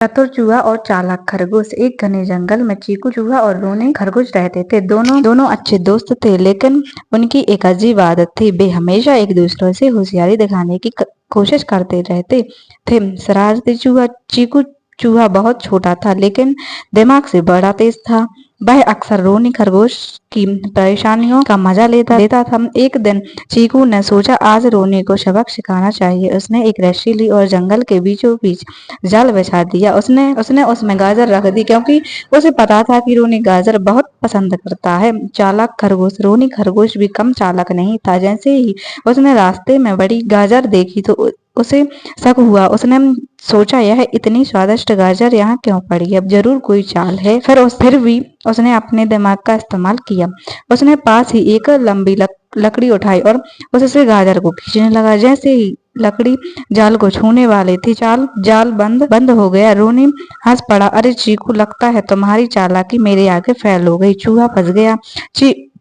चतुर चूहा और चालाक खरगोश। एक घने जंगल में चीकू चूहा और रोनी खरगोश रहते थे। दोनों अच्छे दोस्त थे, लेकिन उनकी एक अजीब आदत थी। वे हमेशा एक दूसरे से होशियारी दिखाने की कोशिश करते रहते थे। शरारती चूहा चीकू चूहा बहुत छोटा था, लेकिन दिमाग से बड़ा तेज था। वह अक्सर रोनी खरगोश की परेशानियों का मजा लेता था। एक दिन चीकू ने सोचा, आज रोनी को सबक सिखाना चाहिए। उसने एक रस्सी ली और जंगल के बीचों बीच जाल बिछा दिया। उसने उसमें गाजर रख दी, क्योंकि उसे पता था कि रोनी गाजर बहुत पसंद करता है। चालाक खरगोश रोनी खरगोश भी कम चालाक नहीं था। जैसे ही उसने रास्ते में बड़ी गाजर देखी तो उसे शक हुआ। उसने सोचा, यह इतनी स्वादिष्ट गाजर यहाँ क्यों पड़ी है? जरूर कोई चाल है। फिर भी उसने अपने दिमाग का इस्तेमाल किया। उसने पास ही एक लंबी लकड़ी उठाई और उससे गाजर को खींचने लगा। जैसे ही लकड़ी जाल को छूने वाली थी, जाल बंद हो गया। रोनी हंस पड़ा। अरे चीकू, लगता है तुम्हारी चालाकी मेरे आगे फेल हो गई। चूहा फंस गया।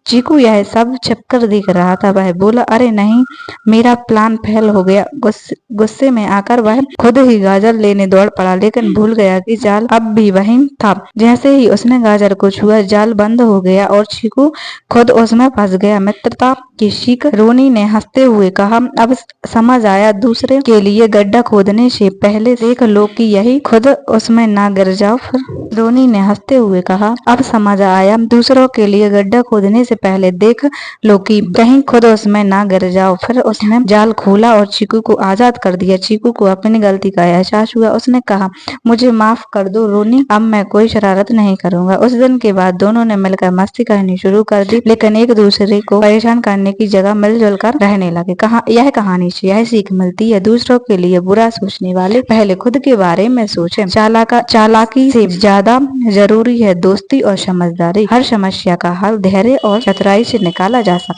चीकू यह सब छिपकर देख रहा था। वह बोला, अरे नहीं, मेरा प्लान फेल हो गया। गुस्से में आकर वह खुद ही गाजर लेने दौड़ पड़ा, लेकिन भूल गया कि जाल अब भी वहीं था। जैसे ही उसने गाजर को छुआ, जाल बंद हो गया और चीकू खुद उसमें फंस गया। मित्रता की सीख। रोनी ने हंसते हुए कहा, अब समझ आया, दूसरे के लिए गड्ढा खोदने से पहले देख लो कि यही खुद उसमें ना गिर जाओ। फिर रोनी ने हंसते हुए कहा, अब समझ आया, दूसरों के लिए गड्ढा खोदने से पहले देख लो कि कहीं खुद उसमें ना गिर जाओ। फिर उसने जाल खोला और चीकू को आजाद कर दिया। चीकू को अपनी गलती का एहसास हुआ। उसने कहा, मुझे माफ कर दो रोनी, अब मैं कोई शरारत नहीं करूंगा। उस दिन के बाद दोनों ने मिलकर मस्ती करनी शुरू कर दी, लेकिन एक दूसरे को परेशान करने की जगह मिलजुल कर रहने लगे। यह कहानी से यह सीख मिलती है, दूसरों के लिए बुरा सोचने वाले पहले खुद के बारे में सोचें। चालाकी से ज्यादा जरूरी है दोस्ती और समझदारी। हर समस्या का हल धैर्य और चतुराई से निकाला जा सकता है।